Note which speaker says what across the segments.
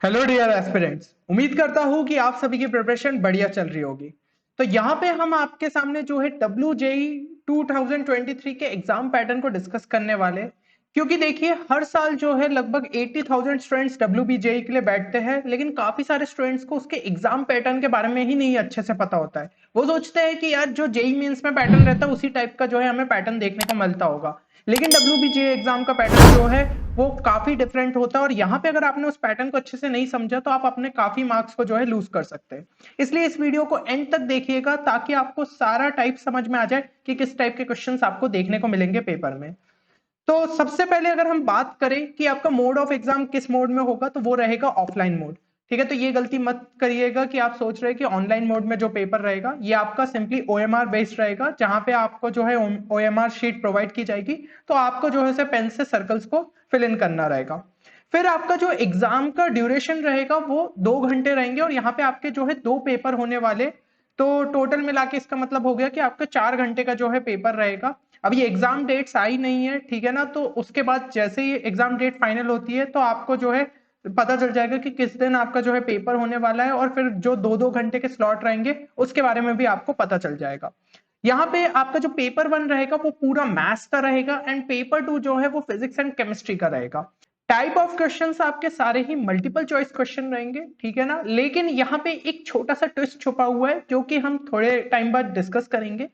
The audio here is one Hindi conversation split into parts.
Speaker 1: हेलो डियर एस्पिरेंट्स, उम्मीद करता हूँ कि आप सभी की प्रिपरेशन बढ़िया चल रही होगी। तो यहाँ पे हम आपके सामने जो है WJE 2023 के एग्जाम पैटर्न को डिस्कस करने वाले, क्योंकि देखिए हर साल जो है लगभग 80,000 स्टूडेंट्स WBJE के लिए बैठते हैं, लेकिन काफी सारे स्टूडेंट्स को उसके एग्जाम पैटर्न के बारे में ही नहीं अच्छे से पता होता है। वो सोचते हैं कि यार जो जेई मेंस में पैटर्न रहता है उसी टाइप का जो है हमें पैटर्न देखने को मिलता होगा, लेकिन WBJE एग्जाम का पैटर्न जो है वो काफी डिफरेंट होता है। और यहाँ पे अगर आपने उस पैटर्न को अच्छे से नहीं समझा तो आप अपने काफी मार्क्स को जो है लूज कर सकते हैं। इसलिए इस वीडियो को एंड तक देखिएगा ताकि आपको सारा टाइप समझ में आ जाए कि किस टाइप के क्वेश्चंस आपको देखने को मिलेंगे पेपर में। तो सबसे पहले अगर हम बात करें कि आपका मोड ऑफ एग्जाम किस मोड में होगा, तो वो रहेगा ऑफलाइन मोड। ठीक है, तो ये गलती मत करिएगा कि आप सोच रहे हैं कि ऑनलाइन मोड में जो पेपर रहेगा ये आपका सिंपली OMR बेस्ड रहेगा, जहां पे आपको जो है OMR शीट प्रोवाइड की जाएगी। तो आपको जो है पेन से सर्कल्स को फिल इन करना रहेगा। फिर आपका जो एग्जाम का ड्यूरेशन रहेगा वो 2 घंटे रहेंगे, और यहाँ पे आपके जो है 2 पेपर होने वाले। तो टोटल मिला के इसका मतलब हो गया कि आपका 4 घंटे का जो है पेपर रहेगा। अब ये एग्जाम डेट्स आई नहीं है, ठीक है ना, तो उसके बाद जैसे ही एग्जाम डेट फाइनल होती है तो आपको जो है पता चल जाएगा कि किस दिन आपका जो है पेपर होने वाला है, और फिर जो 2-2 घंटे के स्लॉट रहेंगे उसके बारे में भी आपको पता चल जाएगा। यहाँ पे आपका जो पेपर 1 रहेगा वो पूरा मैथ्स का रहेगा, एंड पेपर 2 जो है वो फिजिक्स एंड केमिस्ट्री का रहेगा। टाइप ऑफ क्वेश्चंस आपके सारे ही मल्टीपल चॉइस क्वेश्चन रहेंगे, ठीक है ना, लेकिन यहाँ पे एक छोटा सा ट्विस्ट छुपा हुआ है जो कि हम थोड़े टाइम बाद डिस्कस करेंगे।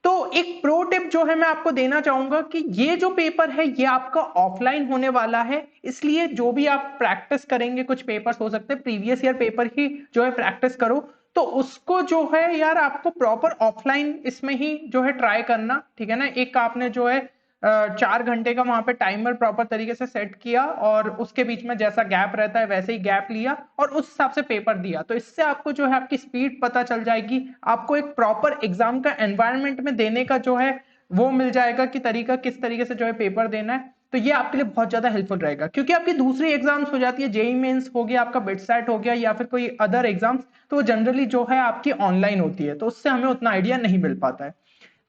Speaker 1: तो एक प्रो टिप जो है मैं आपको देना चाहूंगा कि ये जो पेपर है ये आपका ऑफलाइन होने वाला है, इसलिए जो भी आप प्रैक्टिस करेंगे, कुछ पेपर्स हो सकते हैं प्रीवियस ईयर पेपर ही जो है प्रैक्टिस करो, तो उसको जो है यार आपको प्रॉपर ऑफलाइन इसमें ही जो है ट्राई करना, ठीक है ना। एक आपने जो है 4 घंटे का वहां पे टाइमर प्रॉपर तरीके से सेट किया, और उसके बीच में जैसा गैप रहता है वैसे ही गैप लिया और उस हिसाब से पेपर दिया, तो इससे आपको जो है आपकी स्पीड पता चल जाएगी। आपको एक प्रॉपर एग्जाम का एनवायरनमेंट में देने का जो है वो मिल जाएगा कि तरीका किस तरीके से जो है पेपर देना है। तो ये आपके लिए बहुत ज्यादा हेल्पफुल रहेगा, क्योंकि आपकी दूसरी एग्जाम्स हो जाती है, जेई मेंस हो गया, आपका बिटसेट हो गया, या फिर कोई अदर एग्जाम्स, तो वो जनरली जो है आपकी ऑनलाइन होती है, तो उससे हमें उतना आइडिया नहीं मिल पाता है।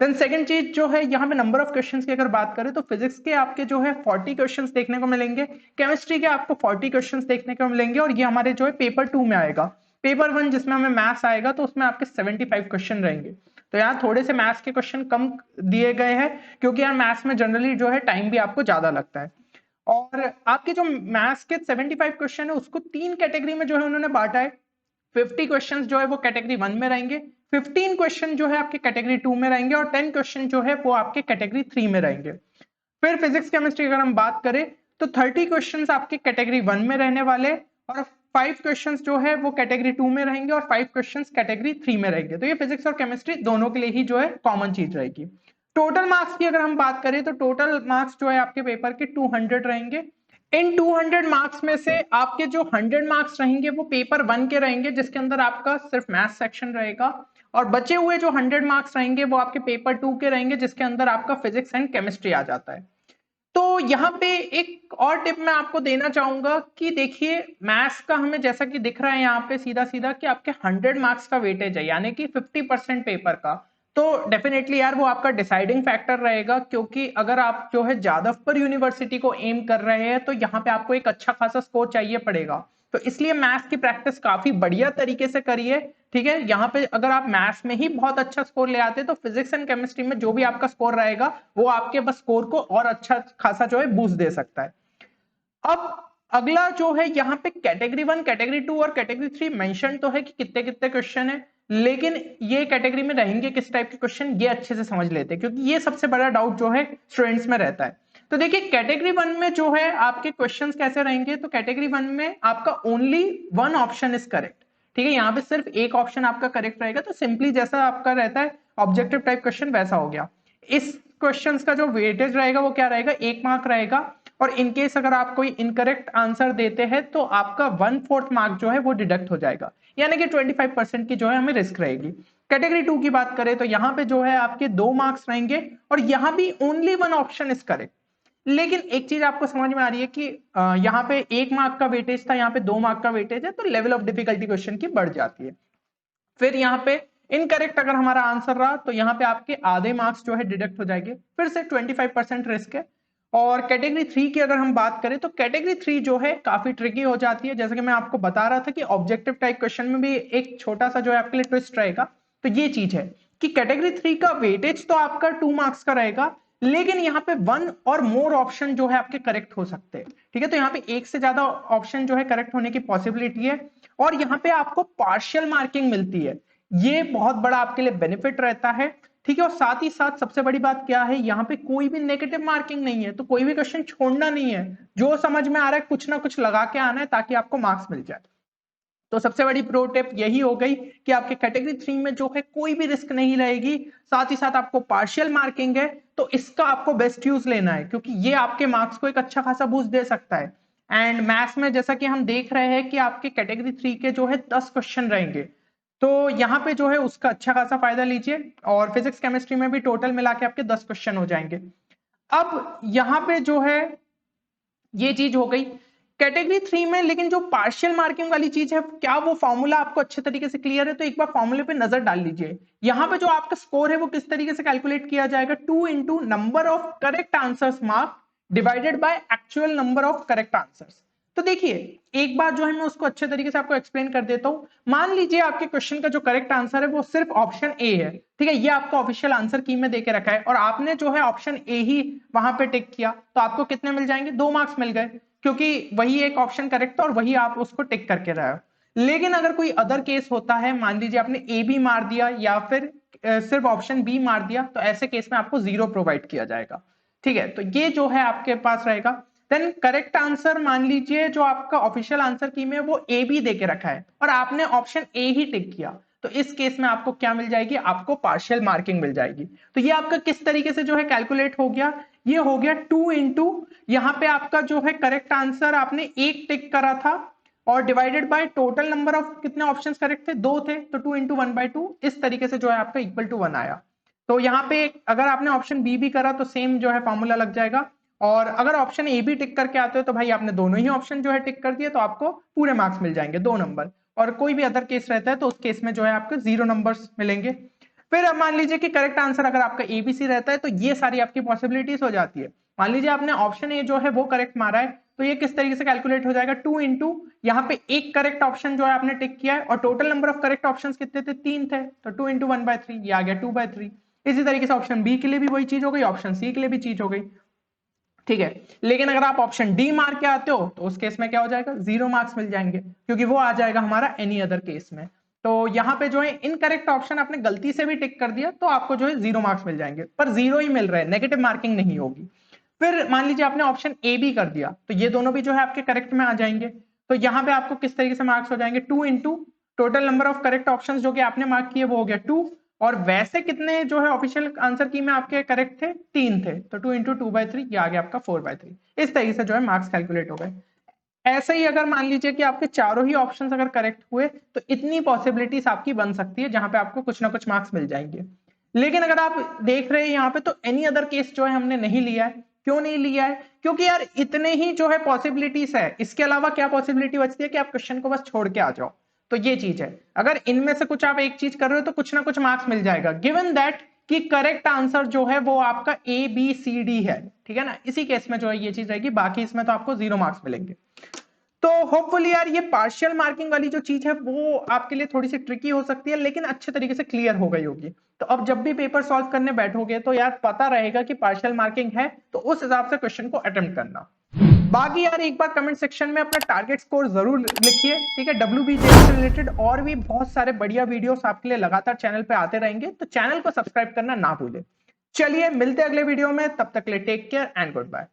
Speaker 1: देन सेकंड चीज जो है यहाँ पे नंबर ऑफ क्वेश्चंस की अगर बात करें तो फिजिक्स के आपके जो है 40 क्वेश्चंस देखने को मिलेंगे, केमिस्ट्री के आपको 40 क्वेश्चंस देखने को मिलेंगे, और ये हमारे जो है पेपर 2 में आएगा। पेपर 1 जिसमें हमें मैथ्स आएगा तो उसमें आपके 75 क्वेश्चन रहेंगे। तो यहाँ थोड़े से मैथ्स के क्वेश्चन कम दिए गए हैं, क्योंकि यार मैथ्स में जनरली जो है टाइम भी आपको ज्यादा लगता है। और आपके जो मैथ्स के 75 क्वेश्चन है उसको 3 कैटेगरी में जो है उन्होंने बांटा है। 50 क्वेश्चन जो है वो कैटेगरी 1 में रहेंगे, 15 क्वेश्चन जो है आपके कैटेगरी 2 में रहेंगे, और 10 क्वेश्चन जो है वो आपके कैटेगरी 3 में रहेंगे। फिर फिजिक्स केमिस्ट्री अगर हम बात करें तो 30 क्वेश्चंस आपके कैटेगरी 1 में रहने वाले, और 5 क्वेश्चंस जो है वो कैटेगरी 2 में रहेंगे, और 5 क्वेश्चंस कैटेगरी 3 में रहेंगे। तो ये फिजिक्स और केमिस्ट्री दोनों के लिए ही जो है कॉमन चीज रहेगी। टोटल मार्क्स की अगर हम बात करें तो टोटल मार्क्स जो है आपके पेपर के 200 रहेंगे। इन 200 मार्क्स में से आपके जो 100 मार्क्स रहेंगे वो पेपर 1 के रहेंगे, जिसके अंदर आपका सिर्फ मैथ्स सेक्शन रहेगा, और बचे हुए जो 100 मार्क्स रहेंगे वो आपके पेपर 2 के रहेंगे, जिसके अंदर आपका फिजिक्स एंड केमिस्ट्री आ जाता है। तो यहाँ पे एक और टिप मैं आपको देना चाहूंगा कि देखिए मैथ्स का हमें जैसा कि दिख रहा है यहाँ पे सीधा सीधा कि आपके 100 मार्क्स का वेटेज है, यानी कि 50% पेपर का। तो डेफिनेटली यार वो आपका डिसाइडिंग फैक्टर रहेगा, क्योंकि अगर आप जो है जादवपुर यूनिवर्सिटी को एम कर रहे हैं तो यहाँ पे आपको एक अच्छा खासा स्कोर चाहिए पड़ेगा। तो इसलिए मैथ्स की प्रैक्टिस काफी बढ़िया तरीके से करिए, ठीक है। यहाँ पे अगर आप मैथ्स में ही बहुत अच्छा स्कोर ले आते तो फिजिक्स एंड केमिस्ट्री में जो भी आपका स्कोर रहेगा वो आपके बस स्कोर को और अच्छा खासा जो है बूस्ट दे सकता है। अब अगला जो है यहाँ पे कैटेगरी 1, कैटेगरी 2 और कैटेगरी 3 मेंशन तो है कि कितने कितने क्वेश्चन है, लेकिन ये कैटेगरी में रहेंगे किस टाइप के क्वेश्चन ये अच्छे से समझ लेते हैं, क्योंकि ये सबसे बड़ा डाउट जो है स्टूडेंट्स में रहता है। तो देखिए कैटेगरी 1 में जो है आपके क्वेश्चंस कैसे रहेंगे, तो कैटेगरी 1 में आपका ओनली 1 ऑप्शन इज करेक्ट, ठीक है। यहाँ पे सिर्फ एक ऑप्शन आपका करेक्ट रहेगा, तो सिंपली जैसा आपका रहता है ऑब्जेक्टिव टाइप क्वेश्चन वैसा हो गया। इस क्वेश्चंस का जो वेटेज रहेगा वो क्या रहेगा, 1 मार्क रहेगा, और इनकेस अगर आप कोई इनकरेक्ट आंसर देते हैं तो आपका 1/4 मार्क जो है वो डिडक्ट हो जाएगा, यानी कि 25% की जो है हमें रिस्क रहेगी। कैटेगरी 2 की बात करें तो यहाँ पे जो है आपके 2 मार्क्स रहेंगे, और यहाँ भी ओनली 1 ऑप्शन इज करेक्ट। लेकिन एक चीज आपको समझ में आ रही है कि यहाँ पे 1 मार्क का वेटेज था, यहाँ पे 2 मार्क का वेटेज है, तो लेवल ऑफ डिफिकल्टी क्वेश्चन की बढ़ जाती है। फिर यहाँ पे इनकरेक्ट अगर हमारा आंसर रहा तो यहाँ पे आपके आधे मार्क्स जो है डिडक्ट हो जाएंगे, फिर से 25% रिस्क है। और कैटेगरी 3 की अगर हम बात करें तो कैटेगरी 3 जो है काफी ट्रिकी हो जाती है। जैसे कि मैं आपको बता रहा था कि ऑब्जेक्टिव टाइप क्वेश्चन में भी एक छोटा सा जो है आपके लिए ट्विस्ट रहेगा। तो ये चीज है कि कैटेगरी 3 का वेटेज तो आपका 2 मार्क्स का रहेगा, लेकिन यहाँ पे 1 और मोर ऑप्शन जो है आपके करेक्ट हो सकते हैं। ठीक है, तो यहाँ पे एक से ज्यादा ऑप्शन जो है करेक्ट होने की पॉसिबिलिटी है, और यहाँ पे आपको पार्शियल मार्किंग मिलती है। ये बहुत बड़ा आपके लिए बेनिफिट रहता है। ठीक है, और साथ ही साथ सबसे बड़ी बात क्या है, यहाँ पे कोई भी नेगेटिव मार्किंग नहीं है, तो कोई भी क्वेश्चन छोड़ना नहीं है। जो समझ में आ रहा है कुछ ना कुछ लगा के आना है ताकि आपको मार्क्स मिल जाए। तो सबसे बड़ी प्रो टिप यही हो गई कि आपके कैटेगरी 3 में जो है कोई भी रिस्क नहीं रहेगी, साथ ही साथ आपको पार्शियल मार्किंग है, तो इसका आपको बेस्ट यूज लेना है, क्योंकि ये आपके मार्क्स को एक अच्छा खासा बूस्ट दे सकता है। एंड मैथ्स में जैसा कि हम देख रहे हैं कि आपके कैटेगरी 3 के जो है 10 क्वेश्चन रहेंगे, तो यहाँ पे जो है उसका अच्छा खासा फायदा लीजिए। और फिजिक्स केमिस्ट्री में भी टोटल मिला के आपके 10 क्वेश्चन हो जाएंगे। अब यहाँ पे जो है ये चीज हो गई कैटेगरी 3 में, लेकिन जो पार्शियल मार्किंग वाली चीज है, क्या वो फॉर्मूला आपको अच्छे तरीके से क्लियर है? तो एक बार फॉर्मूले पे नजर डाल लीजिए। यहाँ पे जो आपका स्कोर है वो किस तरीके से कैलकुलेट किया जाएगा, 2 into number of correct answers mark divided by actual number of correct answers. तो देखिए एक बार जो है मैं उसको अच्छे तरीके से आपको एक्सप्लेन कर देता हूं। मान लीजिए आपके क्वेश्चन का जो करेक्ट आंसर है वो सिर्फ ऑप्शन ए है। ठीक है, ये आपका ऑफिशियल आंसर की में देके रखा है, और आपने जो है ऑप्शन ए ही वहां पे टिक किया, तो आपको कितने मिल जाएंगे? 2 मार्क्स मिल गए, क्योंकि वही एक ऑप्शन करेक्ट था और वही आप उसको टिक करके रहे हो। लेकिन अगर कोई अदर केस होता है, मान लीजिए आपने ए बी मार दिया या फिर सिर्फ ऑप्शन बी मार दिया, तो ऐसे केस में आपको 0 प्रोवाइड किया जाएगा। ठीक है, तो ये जो है आपके पास रहेगा। देन करेक्ट आंसर, मान लीजिए जो आपका ऑफिशियल आंसर की में वो ए बी देके रखा है और आपने ऑप्शन ए ही टिक किया, तो इस केस में आपको क्या मिल जाएगी? आपको पार्शियल मार्किंग मिल जाएगी। तो ये आपका किस तरीके से जो है कैलकुलेट हो गया? ये हो गया 2 इंटू, यहाँ पे आपका जो है करेक्ट आंसर आपने एक टिक करा था, और divided by total number of कितने ऑप्शंस करेक्ट थे? 2 थे, तो 2 इंटू 1/2 इस तरीके से जो है आपका इक्वल टू 1 आया। तो यहाँ पे अगर आपने ऑप्शन बी भी करा तो सेम जो है फॉर्मूला लग जाएगा, और अगर ऑप्शन ए भी टिक करके आते हो तो भाई आपने दोनों ही ऑप्शन जो है टिक कर दिए, तो आपको पूरे मार्क्स मिल जाएंगे, 2 नंबर। और कोई भी अदर केस रहता है तो उस केस में जो है आपको 0 नंबर्स मिलेंगे। फिर अब मान लीजिए कि करेक्ट आंसर अगर आपका एबीसी रहता है, तो ये सारी आपकी पॉसिबिलिटीज हो जाती है। मान लीजिए आपने ऑप्शन ए जो है वो करेक्ट मारा है, तो ये किस तरीके से कैलकुलेट हो जाएगा? 2 इंटू, यहाँ पे एक करेक्ट ऑप्शन जो है आपने टिक किया है, और total number of correct options कितने थे? 3 थे, तो 2 इंटू 1/3 ये आ गया 2/3। इसी तरीके से ऑप्शन बी के लिए भी वही चीज हो गई, ऑप्शन सी के लिए भी चीज हो गई। ठीक है, लेकिन अगर आप ऑप्शन डी मार के आते हो तो उस केस में क्या हो जाएगा? 0 मार्क्स मिल जाएंगे, क्योंकि वो आ जाएगा हमारा एनी अदर केस में। तो यहाँ पे जो है इनकरेक्ट ऑप्शन आपने गलती से भी टिक कर दिया तो आपको जो है 0 मार्क्स मिल जाएंगे, पर 0 ही मिल रहा है, नेगेटिव मार्किंग नहीं होगी। फिर मान लीजिए आपने ऑप्शन ए भी कर दिया, तो ये दोनों भी जो है आपके करेक्ट में आ जाएंगे। तो यहाँ पे आपको किस तरीके से मार्क्स हो जाएंगे? 2 into total number of correct options जो कि आपने मार्क किए वो हो गया 2, और वैसे कितने जो है ऑफिशियल आंसर की में आपके करेक्ट थे? 3 थे, तो 2 इंटू 2/3 ये आ गया आपका 4/3। इस तरीके से जो है मार्क्स कैलकुलेट हो गए। ऐसे ही अगर मान लीजिए कि आपके चारों ही ऑप्शंस अगर करेक्ट हुए, तो इतनी पॉसिबिलिटीज आपकी बन सकती है जहां पे आपको कुछ ना कुछ मार्क्स मिल जाएंगे। लेकिन अगर आप देख रहे हैं यहाँ पे, तो एनी अदर केस जो है हमने नहीं लिया है। क्यों नहीं लिया है? क्योंकि यार इतने ही जो है पॉसिबिलिटीज है, इसके अलावा क्या पॉसिबिलिटी बचती है कि आप क्वेश्चन को बस छोड़ के आ जाओ। तो ये चीज है, अगर इनमें से कुछ आप एक चीज कर रहे हो तो कुछ ना कुछ मार्क्स मिल जाएगा, गिवन दैट कि करेक्ट आंसर जो है वो आपका ए बी सी डी है। ठीक है ना, इसी केस में जो है ये चीज रहेगी, बाकी इसमें तो आपको 0 मार्क्स मिलेंगे। तो होपफुली यार ये पार्शियल मार्किंग वाली जो चीज है वो आपके लिए थोड़ी सी ट्रिकी हो सकती है, लेकिन अच्छे तरीके से क्लियर हो गई होगी। तो अब जब भी पेपर सॉल्व करने बैठोगे तो यार पता रहेगा कि पार्शियल मार्किंग है, तो उस हिसाब से क्वेश्चन को अटेम्प्ट करना। बाकी यार एक बार कमेंट सेक्शन में अपना टारगेट स्कोर जरूर लिखिए। ठीक है, WBJ से रिलेटेड और भी बहुत सारे बढ़िया वीडियोस आपके लिए लगातार चैनल पे आते रहेंगे, तो चैनल को सब्सक्राइब करना ना भूलें। चलिए मिलते हैं अगले वीडियो में, तब तक के लिए take care and good bye.